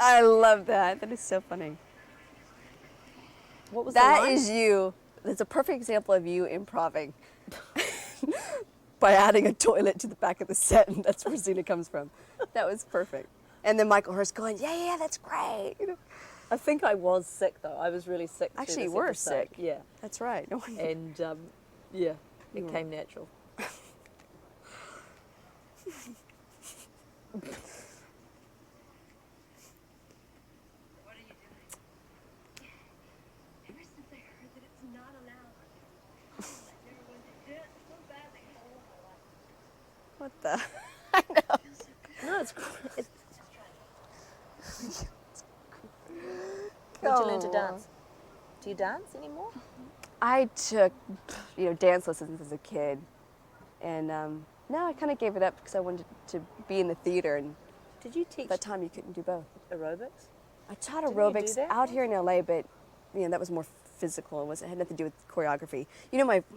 I love that. That is so funny. What was the That line? is you. That's a perfect example of you improving by adding a toilet to the back of the set, and that's where Xena comes from. That was perfect. And then Michael Hurst going, yeah, that's great. You know? I think I was sick though. I was really sick. through Actually, this you were episode. sick. Yeah. That's right. No one... And yeah, it came natural. What are you doing? Ever since I heard that it's not allowed, I never wanted to dance so badly all my life. What the? I know. Feels so good. No, it's great. Just trying to. Did you learn to dance? Do you dance anymore? I took, dance lessons as a kid, and now I kind of gave it up because I wanted to be in the theater, and Did you at teach that time you couldn't do both. aerobics? I taught Didn't you do aerobics that? out here in LA, but that was more physical. It had nothing to do with choreography.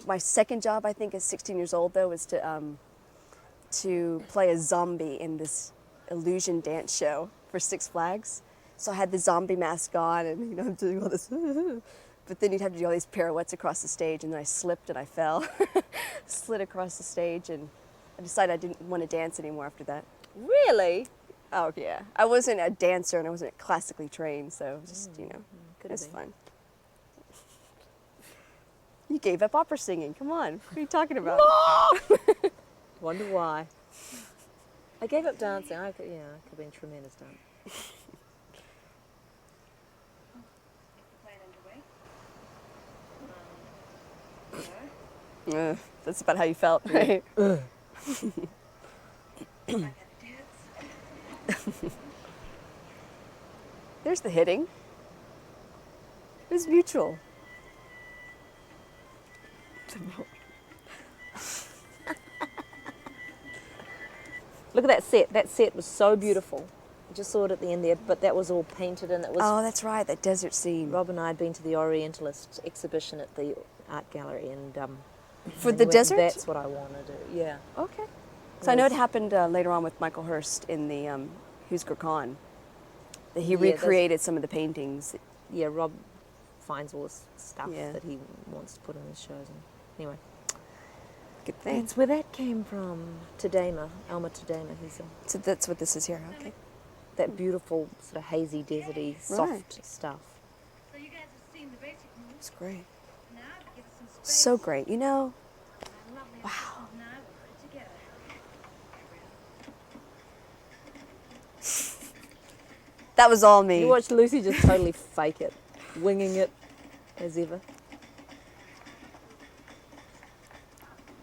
My second job, I think, at 16 years old though, was to play a zombie in this illusion dance show for Six Flags. So I had the zombie mask on, and I'm doing all this. But then you'd have to do all these pirouettes across the stage, and then I slipped and I fell, slid across the stage, and I decided I didn't want to dance anymore after that. Really? Oh yeah, I wasn't a dancer and I wasn't classically trained, so it was just could it have was been. fun. You gave up opera singing. Come on, what are you talking about? Wonder why. I gave up dancing. I could have been tremendous dancer. Plan underway? No. That's about how you felt, right? I gotta dance. There's the hitting. It was mutual. Look at that set. That set was so beautiful. I just saw it at the end there, but that was all painted and it was. Oh, that's right, that desert scene. Rob and I had been to the Orientalist exhibition at the art gallery, and For and the we went, desert? That's what I want to do. Yeah. Okay. So I know it happened later on with Michael Hurst in the Husker Khan. That he Yeah, those- recreated some of the paintings. Yeah, Rob finds all this stuff Yeah. that he wants to put in his shows. And anyway, Good thing. that's where that came from. Tadema, Alma Tadema. He's So that's what this is here. Okay. that beautiful sort of hazy, deserty, soft Right. stuff. So you guys have seen the basic moves. It's great. Now to give us some space. So great. Lovely Wow. episodes now we're put it together. That was all me. You watched Lucy just totally fake it, winging it as ever.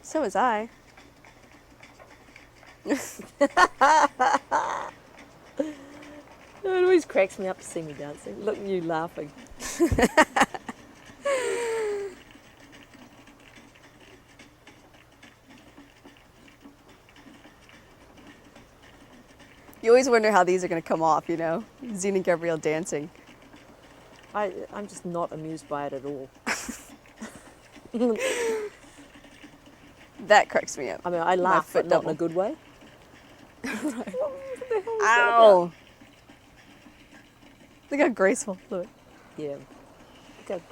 So was I. It always cracks me up to see me dancing. Look at you laughing. You always wonder how these are going to come off, Xena and Gabrielle dancing. I'm just not amused by it at all. That cracks me up. I mean, I My laugh, foot but not in a double. good way. Ow! Look how graceful. Look. Yeah. Good.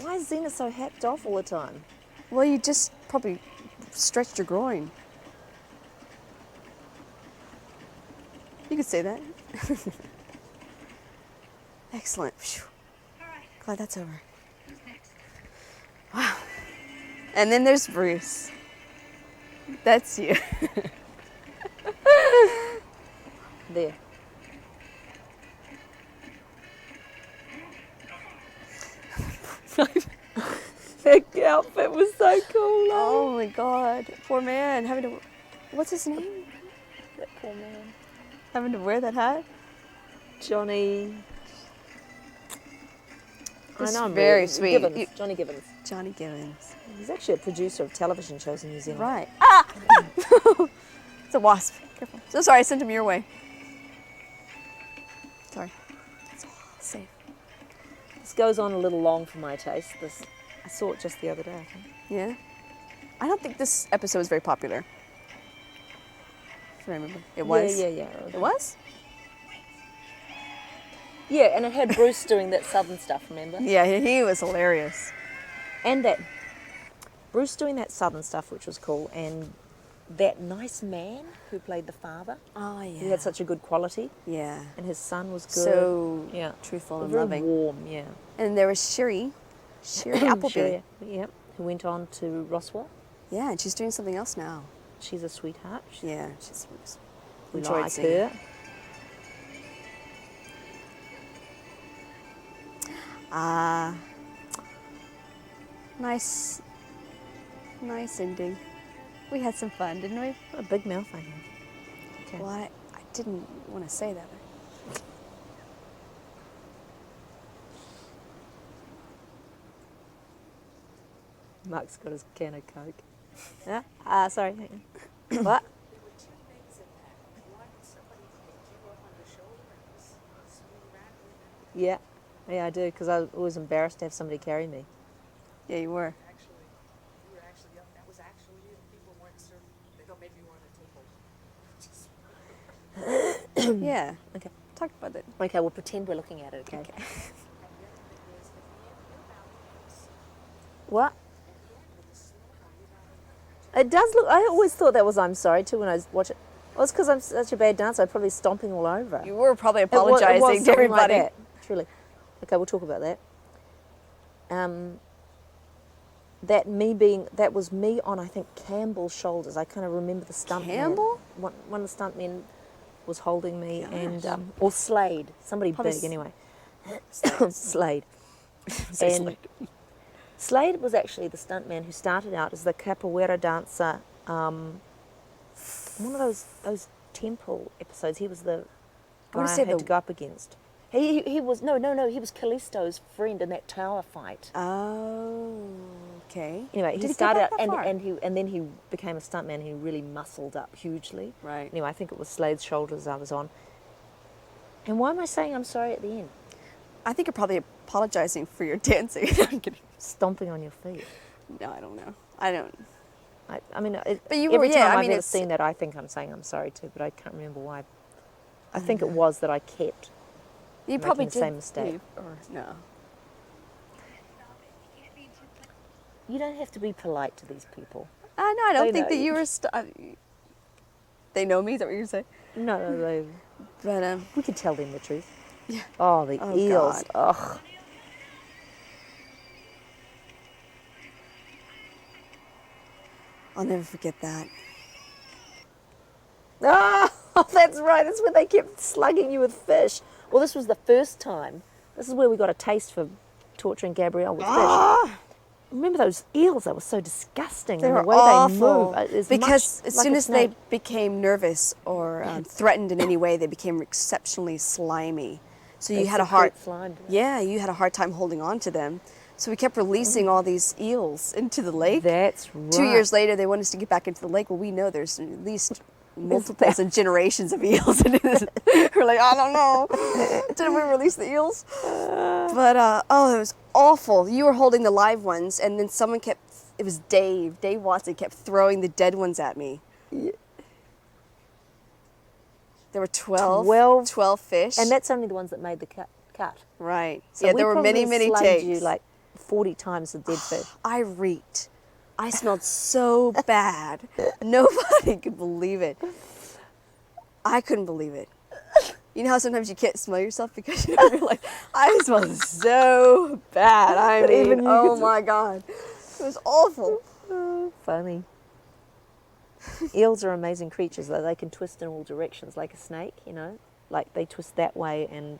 Why is Xena so hacked off all the time? Well, you just probably stretched your groin. You could say that. Excellent. Phew. All right, Glad that's over. who's next? Wow. And then there's Bruce. That's you. There. That outfit was so cool. Oh my God. Poor man. Having to. What's his name? That poor man. Having to wear that hat? Johnny. It's I know, I'm very really- sweet. Gibbons. You- Johnny Gibbons. Johnny Gibbons. He's actually a producer of television shows in New Zealand. Right. Ah! It's a wasp. Careful. So sorry, I sent him your way. Sorry. It's all safe. This goes on a little long for my taste. I saw it just the other day, I think. Yeah? I don't think this episode was very popular. I remember. It was? Yeah. It was? Yeah, and it had Bruce doing that southern stuff, remember? Yeah, he was hilarious. And that Bruce doing that southern stuff, which was cool, and that nice man who played the father, Oh, who had such a good quality, Yeah. and his son was good. So yeah, truthful and very loving. warm, yeah. And there was Sherry Appleby. Sherry, yeah, who went on to Roswell. Yeah, and she's doing something else now. She's a sweetheart. Yeah, she's We enjoyed like seeing her. Nice ending. We had some fun, didn't we? What a big mouth I have. Okay. Well, I didn't want to say that. Mark's got his can of Coke. Yeah? Sorry. Hang on. What? Yeah. Yeah, I do, because I was always embarrassed to have somebody carry me. Yeah, you were. You were actually up. That was actually you. People weren't certain. They thought maybe you were on a table. Yeah. Okay. Talk about it. Okay, we'll pretend we're looking at it, okay? What? It does look, I always thought that was I'm sorry too when I watch it. Well, it's because I'm such a bad dancer, I'm probably stomping all over it. You were probably It wa- it was apologizing to something like everybody. that, truly. Okay, we'll talk about that. That was me on, I think, Campbell's shoulders. I kind of remember the stuntman. Campbell? One of the stuntmen was holding me, and or Slade, somebody Probably big anyway. Slade. Say And Slade. Slade was actually the stuntman who started out as the capoeira dancer. One of those temple episodes. He was the guy wanna I say had the- to go up against. He was no. He was Callisto's friend in that tower fight. Oh, okay. Anyway, Did he get started that out far? and then he became a stuntman. He really muscled up hugely. Right. Anyway, I think it was Slade's shoulders I was on. And why am I saying I'm sorry at the end? I think you're probably apologizing for your dancing. I'm kidding. Stomping on your feet. No, I don't know. I don't. I mean, But you were- every yeah, time I I've mean, ever it's- seen that, I think I'm saying I'm sorry too, but I can't remember why. I think it was that I kept. You Making probably the did. same mistake. Or no. You don't have to be polite to these people. No, I don't They think know that you. you were. They know me. Is that what you're saying? No, they, But we could tell them the truth. Yeah. Oh, the Oh, eels. God. Ugh. I'll never forget that. Oh, that's right. That's where they kept slugging you with fish. Well, this was the first time. This is where we got a taste for torturing Gabrielle with fish. Remember those eels? They were so disgusting. They and were the way awful. they move. It's Because much as like soon a as they snake. became nervous or threatened in any way, they became exceptionally slimy. So you They had a secrete hard. slime. Yeah, you had a hard time holding on to them. So we kept releasing all these eels into the lake. That's right. 2 years later, they want us to get back into the lake. Well, we know there's at least multiples and generations of eels in it. We're like, I don't know. Did we release the eels? But, oh, it was awful. You were holding the live ones, and then someone kept, it was Dave Watson kept throwing the dead ones at me. There were 12 fish. And that's only the ones that made the cut. right. So yeah, we there were many, probably many slugged takes. you like 40 times the dead fish. I reeked. I smelled so bad. Nobody could believe it. I couldn't believe it. You know how sometimes you can't smell yourself because you're like, I smell so bad. I mean, even you oh could- my God. It was awful. Funny. Eels are amazing creatures, though. They can twist in all directions like a snake, you know. Like they twist that way and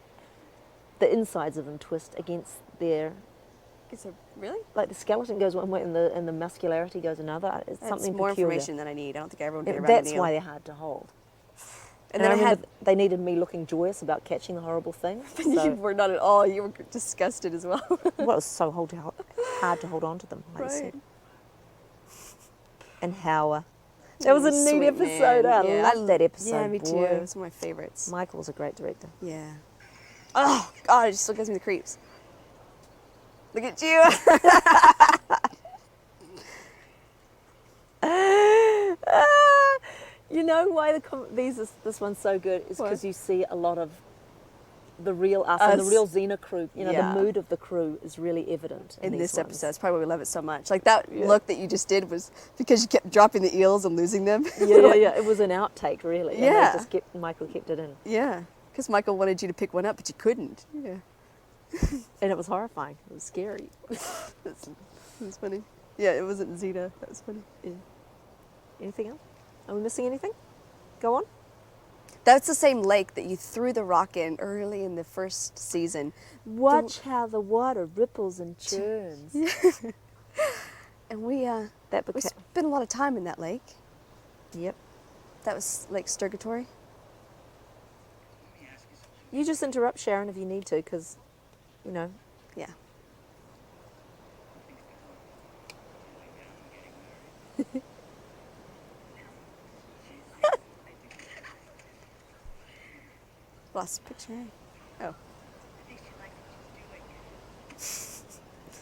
the insides of them twist against their, Is it really? like the skeleton goes one way and the muscularity goes another. It's That's something more peculiar. information than I need. I don't think everyone can around That's an eel. why they're hard to hold. And And then I I remember had, they needed me looking joyous about catching the horrible thing. you So, were not at all. You were disgusted as well. well, it was so hard to hold on to them, like you said. Right. And Howard. That was a neat Sweet episode. man. I Yeah, loved that episode. Yeah, me too. boy. It was one of my favorites. Michael's a great director. Yeah. Oh, God, it just still gives me the creeps. Look at you. You know why this one's so good is Why? because you see a lot of the real us and the Us. real Xena crew. You know, Yeah. the mood of the crew is really evident in In these this ones. episode, it's probably why we love it so much. Like that Yeah. look that you just did was because you kept dropping the eels and losing them. Yeah. It was an outtake, really. And Yeah. Michael kept it in, Yeah, because Michael wanted you to pick one up, but you couldn't. Yeah, and it was horrifying. It was scary. that's funny. Yeah, it wasn't Xena. That was funny. Yeah. Anything else? Are we missing anything? Go on. That's the same lake that you threw the rock in early in the first season. Watch how the water ripples and churns. And we spent a lot of time in that lake. Yep. That was Lake Sturgatory. You just interrupt Sharon if you need to, because, you know. Yeah. Lost picture. Oh. I think she likes what she's doing.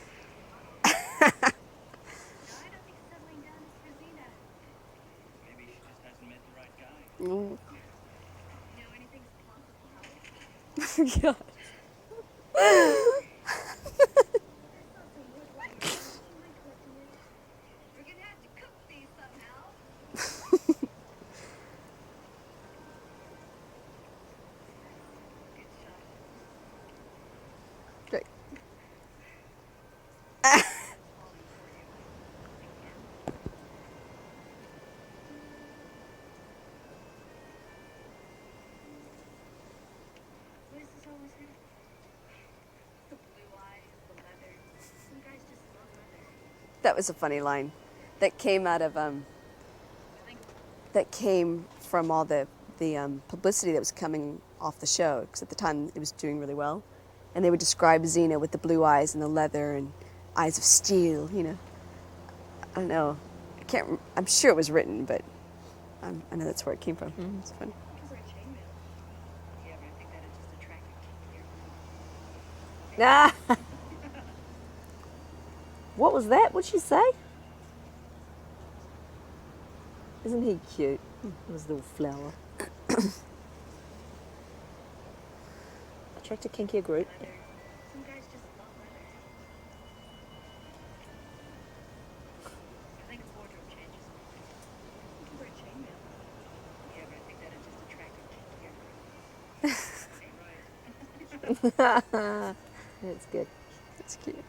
No, I don't think settling down is for Xena. Maybe she just hasn't met the right guy. Mm. You know, anything's possible, Howard. God. We're gonna have to cook these somehow. Good shot. Great. What is this always have? The blue eyes, the leather. Some guys just love leather. That was a funny line. That came out of Really? that came from all the publicity that was coming off the show, because at the time it was doing really well, and they would describe Xena with the blue eyes and the leather and eyes of steel. You know, I don't know. I'm sure it was written, but I know that's where it came from. It's funny. For a chainmail. Yeah, but I think that it just attracted Ah! King here. What was that? What'd she say? Isn't he cute? His little flower. Attract a kinkier group. Leather. Some guys just love leather. I think wardrobe changes. Looking for a chainmail. Yeah, but I think that it just attracted King here. Ain't right. That's good. It's cute.